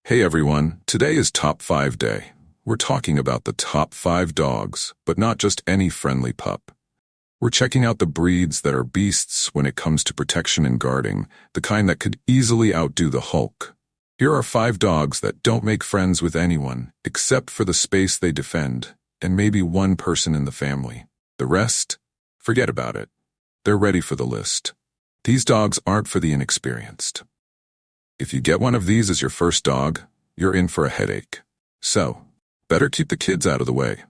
Hey everyone, today is Top 5 Day. We're talking about the top 5 dogs, but not just any friendly pup. We're checking out the breeds that are beasts when it comes to protection and guarding, the kind that could easily outdo the Hulk. Here are 5 dogs that don't make friends with anyone, except for the space they defend, and maybe one person in the family. The rest? Forget about it. They're ready for the list. These dogs aren't for the inexperienced. If you get one of these as your first dog, you're in for a headache. So, better keep the kids out of the way.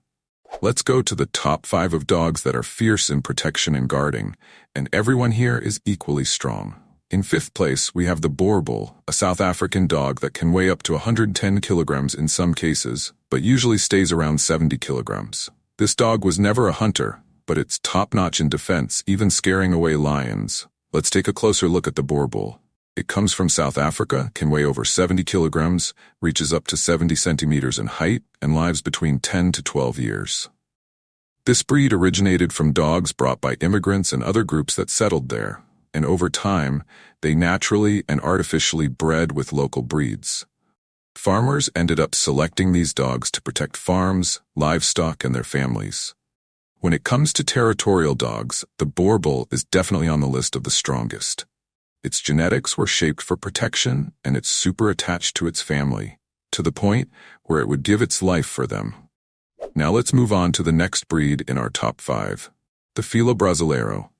Let's go to the top 5 of dogs that are fierce in protection and guarding, and everyone here is equally strong. In 5th place, we have the Boerboel, a South African dog that can weigh up to 110 kilograms in some cases, but usually stays around 70 kilograms. This dog was never a hunter, but it's top-notch in defense, even scaring away lions. Let's take a closer look at the Boerboel. It comes from South Africa, can weigh over 70 kilograms, reaches up to 70 centimeters in height, and lives between 10 to 12 years. This breed originated from dogs brought by immigrants and other groups that settled there, and over time, they naturally and artificially bred with local breeds. Farmers ended up selecting these dogs to protect farms, livestock, and their families. When it comes to territorial dogs, the Boerboel is definitely on the list of the strongest. Its genetics were shaped for protection, and it's super attached to its family, to the point where it would give its life for them. Now let's move on to the next breed in our top 5, the Fila Brasileiro.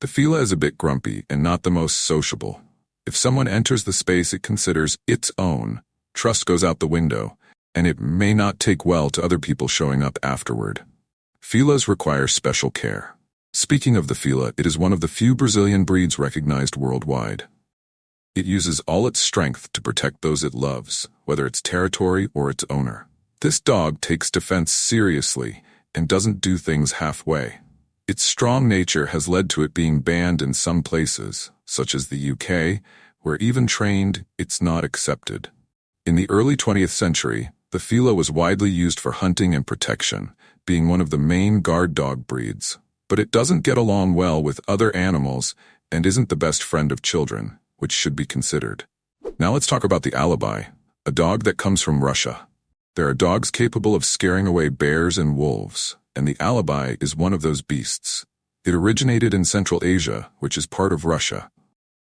The Fila is a bit grumpy and not the most sociable. If someone enters the space it considers its own, trust goes out the window, and it may not take well to other people showing up afterward. Filas require special care. Speaking of the Fila, it is one of the few Brazilian breeds recognized worldwide. It uses all its strength to protect those it loves, whether it's territory or its owner. This dog takes defense seriously and doesn't do things halfway. Its strong nature has led to it being banned in some places, such as the UK, where even trained, it's not accepted. In the early 20th century, the Fila was widely used for hunting and protection, being one of the main guard dog breeds. But it doesn't get along well with other animals and isn't the best friend of children, which should be considered. Now let's talk about the Alibi, a dog that comes from Russia. There are dogs capable of scaring away bears and wolves, and the Alibi is one of those beasts. It originated in Central Asia, which is part of Russia.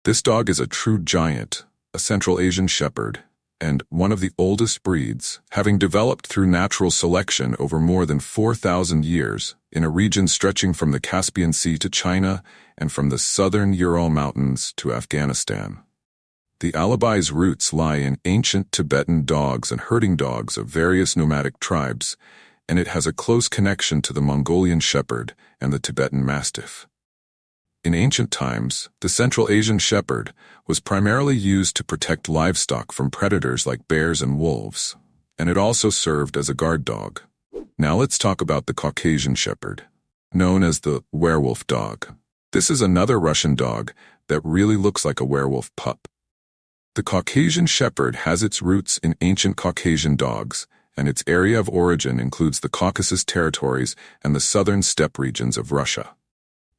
This dog is a true giant, a Central Asian Shepherd, and one of the oldest breeds, having developed through natural selection over more than 4,000 years in a region stretching from the Caspian Sea to China and from the southern Ural Mountains to Afghanistan. The Alibai's roots lie in ancient Tibetan dogs and herding dogs of various nomadic tribes, and it has a close connection to the Mongolian Shepherd and the Tibetan Mastiff. In ancient times, the Central Asian Shepherd was primarily used to protect livestock from predators like bears and wolves, and it also served as a guard dog. Now let's talk about the Caucasian Shepherd, known as the werewolf dog. This is another Russian dog that really looks like a werewolf pup. The Caucasian Shepherd has its roots in ancient Caucasian dogs, and its area of origin includes the Caucasus territories and the southern steppe regions of Russia.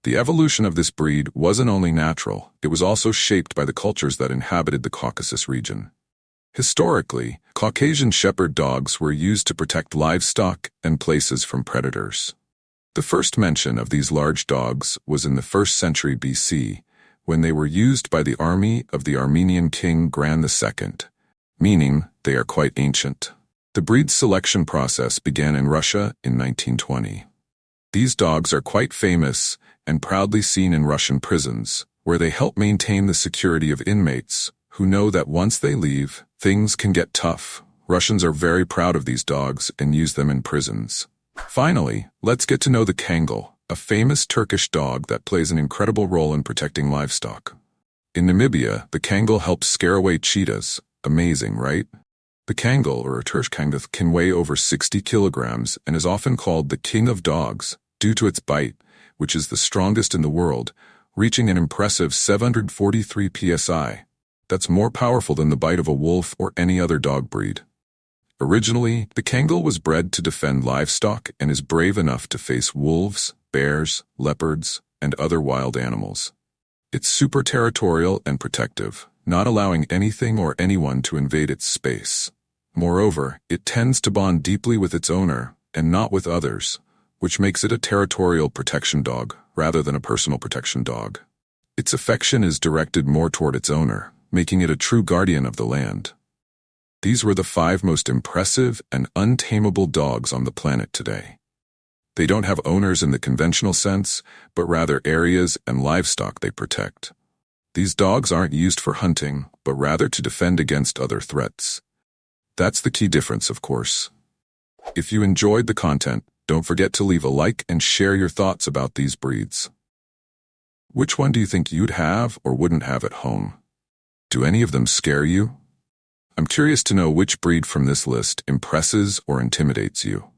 The evolution of this breed wasn't only natural, it was also shaped by the cultures that inhabited the Caucasus region. Historically, Caucasian Shepherd dogs were used to protect livestock and places from predators. The first mention of these large dogs was in the 1st century BC, when they were used by the army of the Armenian king Gran II, meaning they are quite ancient. The breed selection process began in Russia in 1920. These dogs are quite famous and proudly seen in Russian prisons, where they help maintain the security of inmates, who know that once they leave, things can get tough. Russians are very proud of these dogs and use them in prisons. Finally, let's get to know the Kangle, a famous Turkish dog that plays an incredible role in protecting livestock. In Namibia, the Kangle helps scare away cheetahs. Amazing, right? The Kangle, or Kangle, can weigh over 60 kilograms and is often called the king of dogs due to its bite, which is the strongest in the world, reaching an impressive 743 psi. That's more powerful than the bite of a wolf or any other dog breed. Originally, the Kangle was bred to defend livestock and is brave enough to face wolves, bears, leopards, and other wild animals. It's super territorial and protective, not allowing anything or anyone to invade its space. Moreover, it tends to bond deeply with its owner and not with others, which makes it a territorial protection dog rather than a personal protection dog. Its affection is directed more toward its owner, making it a true guardian of the land. These were the 5 most impressive and untameable dogs on the planet today. They don't have owners in the conventional sense, but rather areas and livestock they protect. These dogs aren't used for hunting, but rather to defend against other threats. That's the key difference, of course. If you enjoyed the content, don't forget to leave a like and share your thoughts about these breeds. Which one do you think you'd have or wouldn't have at home? Do any of them scare you? I'm curious to know which breed from this list impresses or intimidates you.